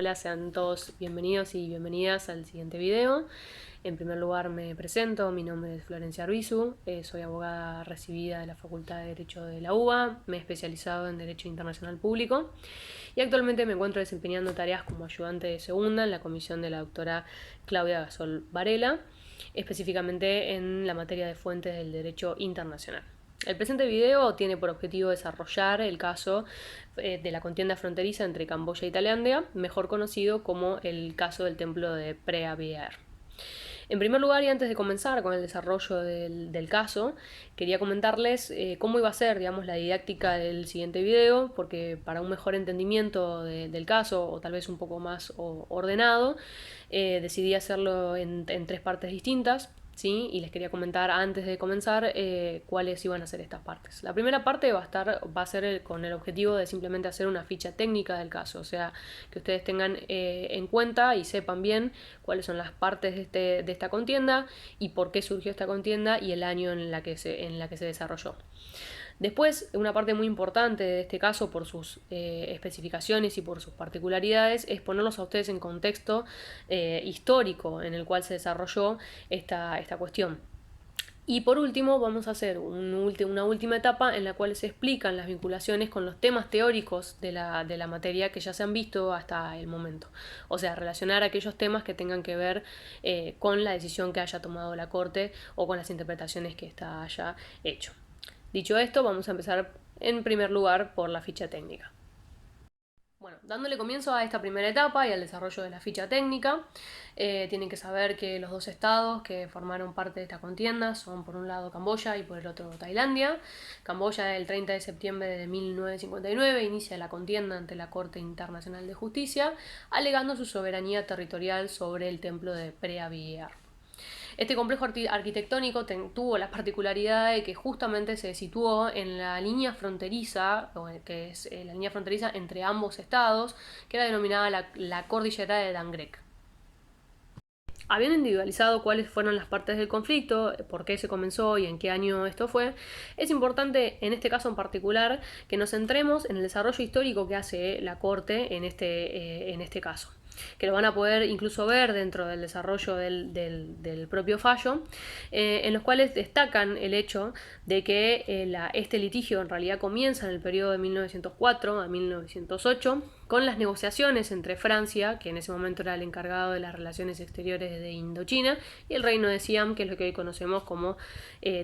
Hola, sean todos bienvenidos y bienvenidas al siguiente video. En primer lugar me presento, mi nombre es Florencia Arbizu, soy abogada recibida de la Facultad de Derecho de la UBA, me he especializado en Derecho Internacional Público y actualmente me encuentro desempeñando tareas como ayudante de segunda en la comisión de la doctora Claudia Gasol Varela, específicamente en la materia de fuentes del derecho internacional. El presente video tiene por objetivo desarrollar el caso de la contienda fronteriza entre Camboya y Tailandia, mejor conocido como el caso del templo de Preah Vihear. En primer lugar, y antes de comenzar con el desarrollo del caso, quería comentarles cómo iba a ser, digamos, la didáctica del siguiente video, porque para un mejor entendimiento del caso, o tal vez un poco más ordenado, decidí hacerlo en tres partes distintas. ¿Sí? Y les quería comentar antes de comenzar cuáles iban a ser estas partes. La primera parte va a ser con el objetivo de simplemente hacer una ficha técnica del caso, o sea, que ustedes tengan en cuenta y sepan bien cuáles son las partes de esta contienda y por qué surgió esta contienda y el año en la que se desarrolló. Después, una parte muy importante de este caso por sus especificaciones y por sus particularidades es ponerlos a ustedes en contexto histórico en el cual se desarrolló esta cuestión. Y por último vamos a hacer una última etapa en la cual se explican las vinculaciones con los temas teóricos de la materia que ya se han visto hasta el momento. O sea, relacionar aquellos temas que tengan que ver con la decisión que haya tomado la Corte o con las interpretaciones que ésta haya hecho. Dicho esto, vamos a empezar en primer lugar por la ficha técnica. Bueno, dándole comienzo a esta primera etapa y al desarrollo de la ficha técnica, tienen que saber que los dos estados que formaron parte de esta contienda son por un lado Camboya y por el otro Tailandia. Camboya el 30 de septiembre de 1959 inicia la contienda ante la Corte Internacional de Justicia, alegando su soberanía territorial sobre el templo de Preah Vihear. Este complejo arquitectónico tuvo la particularidad de que justamente se situó en la línea fronteriza, que es la línea fronteriza entre ambos estados, que era denominada la cordillera de Dangrek. Habiendo individualizado cuáles fueron las partes del conflicto, por qué se comenzó y en qué año esto fue, es importante en este caso en particular que nos centremos en el desarrollo histórico que hace la Corte en este caso, que lo van a poder incluso ver dentro del desarrollo del propio fallo, en los cuales destacan el hecho de que este litigio en realidad comienza en el periodo de 1904 a 1908, con las negociaciones entre Francia, que en ese momento era el encargado de las relaciones exteriores de Indochina, y el reino de Siam, que es lo que hoy conocemos como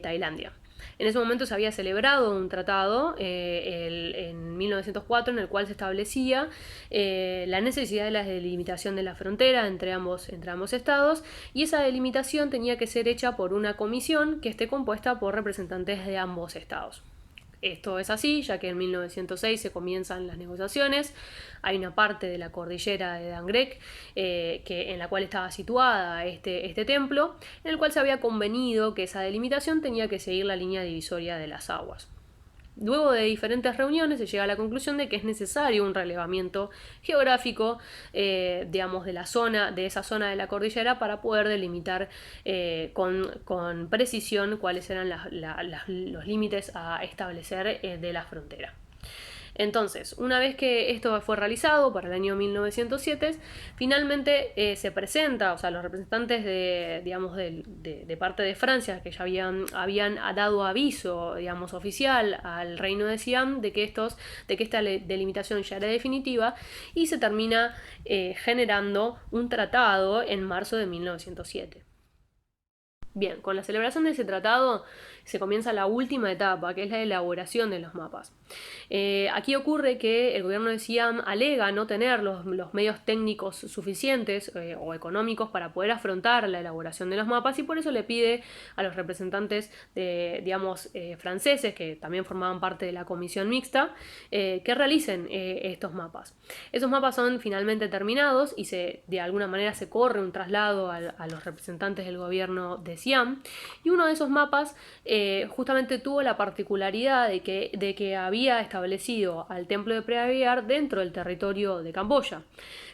Tailandia. En ese momento se había celebrado un tratado en 1904 en el cual se establecía la necesidad de la delimitación de la frontera entre ambos estados, y esa delimitación tenía que ser hecha por una comisión que esté compuesta por representantes de ambos estados. Esto es así, ya que en 1906 se comienzan las negociaciones. Hay una parte de la cordillera de Dangrek en la cual estaba situada este templo, en el cual se había convenido que esa delimitación tenía que seguir la línea divisoria de las aguas. Luego de diferentes reuniones se llega a la conclusión de que es necesario un relevamiento geográfico, digamos, de esa zona de la cordillera para poder delimitar con precisión cuáles eran los límites a establecer de la frontera. Entonces, una vez que esto fue realizado para el año 1907, finalmente se presenta, o sea, los representantes de parte de Francia, que ya habían dado aviso, digamos, oficial al reino de Siam de que esta delimitación ya era definitiva, y se termina generando un tratado en marzo de 1907. Bien, con la celebración de ese tratado se comienza la última etapa, que es la elaboración de los mapas. Aquí ocurre que el gobierno de Siam alega no tener los medios técnicos suficientes o económicos para poder afrontar la elaboración de los mapas, y por eso le pide a los representantes franceses, que también formaban parte de la comisión mixta, que realicen estos mapas. Esos mapas son finalmente terminados y de alguna manera se corre un traslado a los representantes del gobierno de Siam, y uno de esos mapas justamente tuvo la particularidad de que había establecido al templo de Preah Vihear dentro del territorio de Camboya.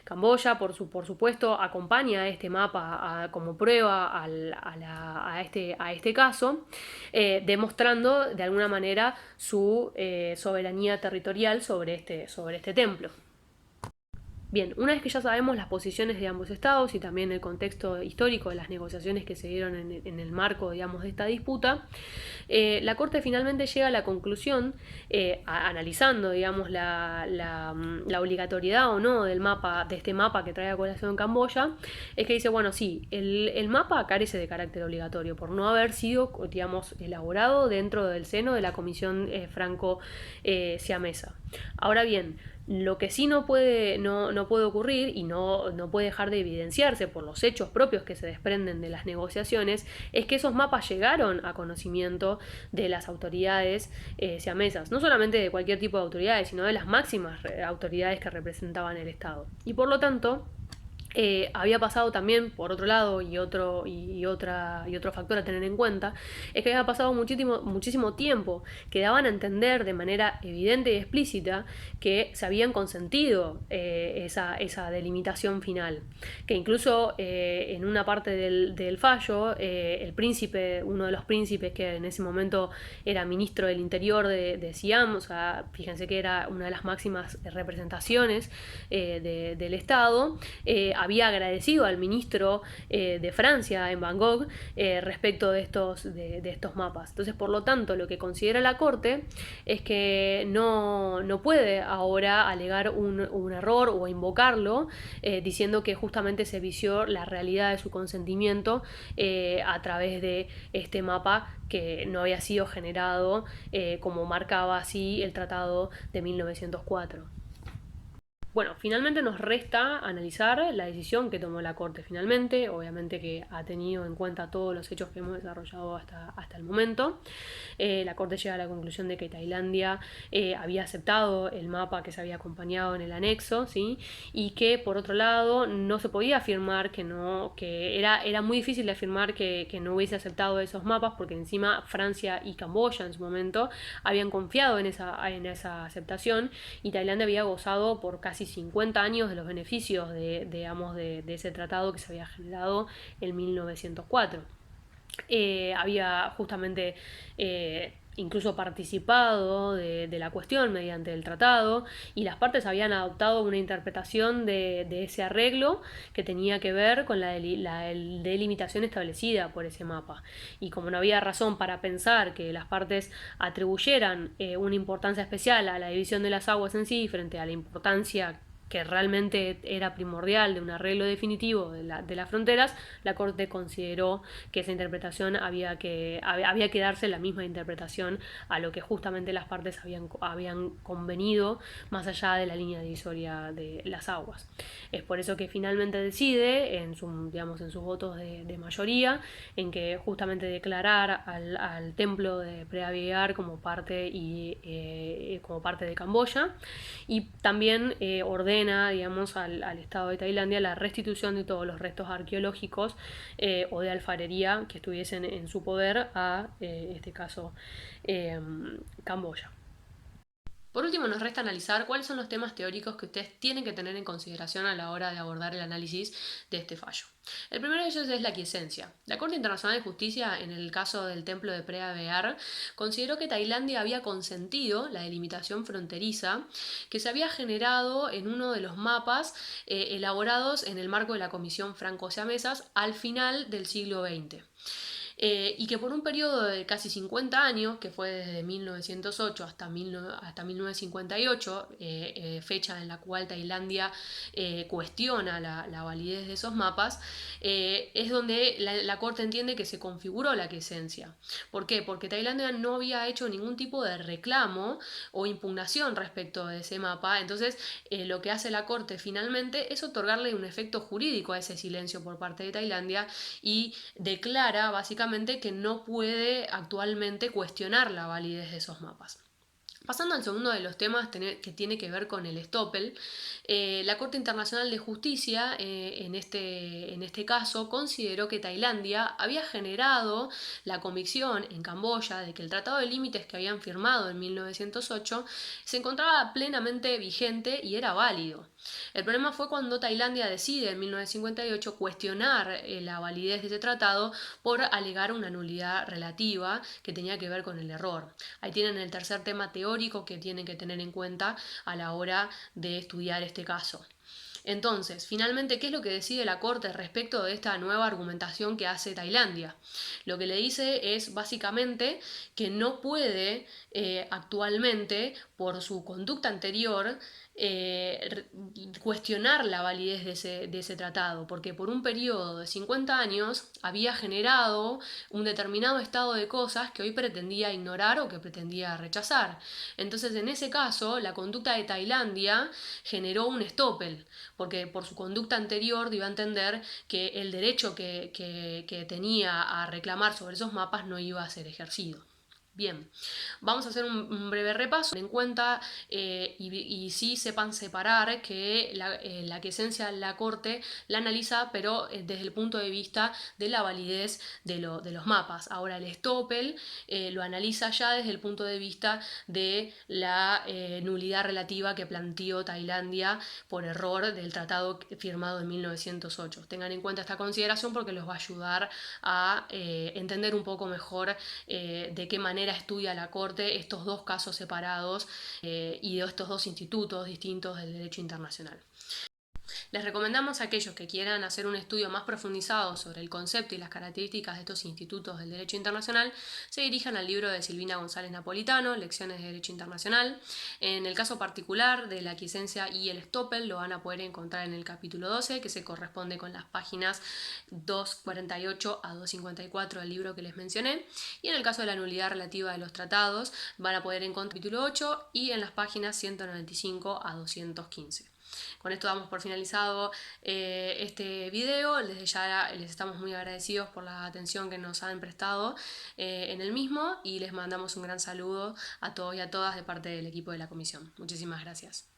Camboya, por supuesto, acompaña a este mapa como prueba a este caso, demostrando de alguna manera su soberanía territorial sobre este templo. Bien, una vez que ya sabemos las posiciones de ambos estados y también el contexto histórico de las negociaciones que se dieron en el marco, digamos, de esta disputa, la Corte finalmente llega a la conclusión, analizando, digamos, la obligatoriedad o no del mapa, de este mapa que trae a colación Camboya, es que dice, bueno, sí, el mapa carece de carácter obligatorio por no haber sido, digamos, elaborado dentro del seno de la Comisión Franco-Siamesa. Ahora bien, lo que sí no puede ocurrir y no puede dejar de evidenciarse por los hechos propios que se desprenden de las negociaciones es que esos mapas llegaron a conocimiento de las autoridades siamesas, no solamente de cualquier tipo de autoridades, sino de las máximas autoridades que representaban el Estado. Y por lo tanto, había pasado también, por otro lado, y otro factor a tener en cuenta, es que había pasado muchísimo tiempo que daban a entender de manera evidente y explícita que se habían consentido esa delimitación final. Que incluso en una parte del fallo, el príncipe, uno de los príncipes que en ese momento era ministro del Interior de Siam, o sea, fíjense que era una de las máximas representaciones del Estado, había agradecido al ministro de Francia en Bangkok respecto de estos mapas. Entonces, por lo tanto, lo que considera la Corte es que no puede ahora alegar un error o invocarlo diciendo que justamente se vició la realidad de su consentimiento a través de este mapa que no había sido generado como marcaba así el Tratado de 1904. Bueno, finalmente nos resta analizar la decisión que tomó la Corte finalmente, obviamente que ha tenido en cuenta todos los hechos que hemos desarrollado hasta el momento. La Corte llega a la conclusión de que Tailandia había aceptado el mapa que se había acompañado en el anexo, ¿sí? Y que por otro lado no se podía afirmar que era muy difícil de afirmar que no hubiese aceptado esos mapas porque encima Francia y Camboya en su momento habían confiado en esa aceptación y Tailandia había gozado por casi 50 años de los beneficios de ese tratado que se había generado en 1904. Había justamente incluso participado de la cuestión mediante el tratado y las partes habían adoptado una interpretación de ese arreglo que tenía que ver con la delimitación establecida por ese mapa. Y como no había razón para pensar que las partes atribuyeran una importancia especial a la división de las aguas en sí frente a la importancia que realmente era primordial de un arreglo definitivo de las fronteras, la Corte consideró que esa interpretación había que darse la misma interpretación a lo que justamente las partes habían convenido más allá de la línea divisoria de las aguas. Es por eso que finalmente decide, en sus votos de mayoría, en que justamente declarar al templo de Preah Vihear como parte de Camboya y también ordena, digamos, al Estado de Tailandia la restitución de todos los restos arqueológicos o de alfarería que estuviesen en su poder a, este caso, Camboya. Por último, nos resta analizar cuáles son los temas teóricos que ustedes tienen que tener en consideración a la hora de abordar el análisis de este fallo. El primero de ellos es la aquiescencia. La Corte Internacional de Justicia, en el caso del templo de Preah Vihear, consideró que Tailandia había consentido la delimitación fronteriza que se había generado en uno de los mapas elaborados en el marco de la Comisión Franco-Siamesas al final del siglo XX. Y que por un periodo de casi 50 años, que fue desde 1908 hasta 1958, fecha en la cual Tailandia cuestiona la validez de esos mapas, es donde la Corte entiende que se configuró la aquiescencia. ¿Por qué? Porque Tailandia no había hecho ningún tipo de reclamo o impugnación respecto de ese mapa, entonces lo que hace la Corte finalmente es otorgarle un efecto jurídico a ese silencio por parte de Tailandia y declara básicamente que no puede actualmente cuestionar la validez de esos mapas. Pasando al segundo de los temas que tiene que ver con el estoppel, la Corte Internacional de Justicia en este caso consideró que Tailandia había generado la convicción en Camboya de que el Tratado de Límites que habían firmado en 1908 se encontraba plenamente vigente y era válido. El problema fue cuando Tailandia decide en 1958 cuestionar la validez de ese tratado por alegar una nulidad relativa que tenía que ver con el error. Ahí tienen el tercer tema teórico que tienen que tener en cuenta a la hora de estudiar este caso. Entonces, finalmente, ¿qué es lo que decide la Corte respecto de esta nueva argumentación que hace Tailandia? Lo que le dice es básicamente que no puede actualmente, por su conducta anterior, cuestionar la validez de ese tratado, porque por un periodo de 50 años había generado un determinado estado de cosas que hoy pretendía ignorar o que pretendía rechazar. Entonces, en ese caso, la conducta de Tailandia generó un estoppel, porque por su conducta anterior dio a entender que el derecho que tenía a reclamar sobre esos mapas no iba a ser ejercido. Bien, vamos a hacer un breve repaso en cuenta y sí sepan separar que la quiesencia de la Corte la analiza, pero desde el punto de vista de la validez de los mapas. Ahora el Stoppel lo analiza ya desde el punto de vista de la nulidad relativa que planteó Tailandia por error del tratado firmado en 1908. Tengan en cuenta esta consideración porque los va a ayudar a entender un poco mejor de qué manera estudia la Corte estos dos casos separados y de estos dos institutos distintos del derecho internacional. Les recomendamos a aquellos que quieran hacer un estudio más profundizado sobre el concepto y las características de estos institutos del derecho internacional, se dirijan al libro de Silvina González Napolitano, Lecciones de Derecho Internacional. En el caso particular de la quiesencia y el estoppel lo van a poder encontrar en el capítulo 12, que se corresponde con las páginas 248 a 254 del libro que les mencioné. Y en el caso de la nulidad relativa de los tratados, van a poder encontrar el capítulo 8 y en las páginas 195 a 215. Con esto damos por finalizado este video. Desde ya les estamos muy agradecidos por la atención que nos han prestado en el mismo y les mandamos un gran saludo a todos y a todas de parte del equipo de la comisión. Muchísimas gracias.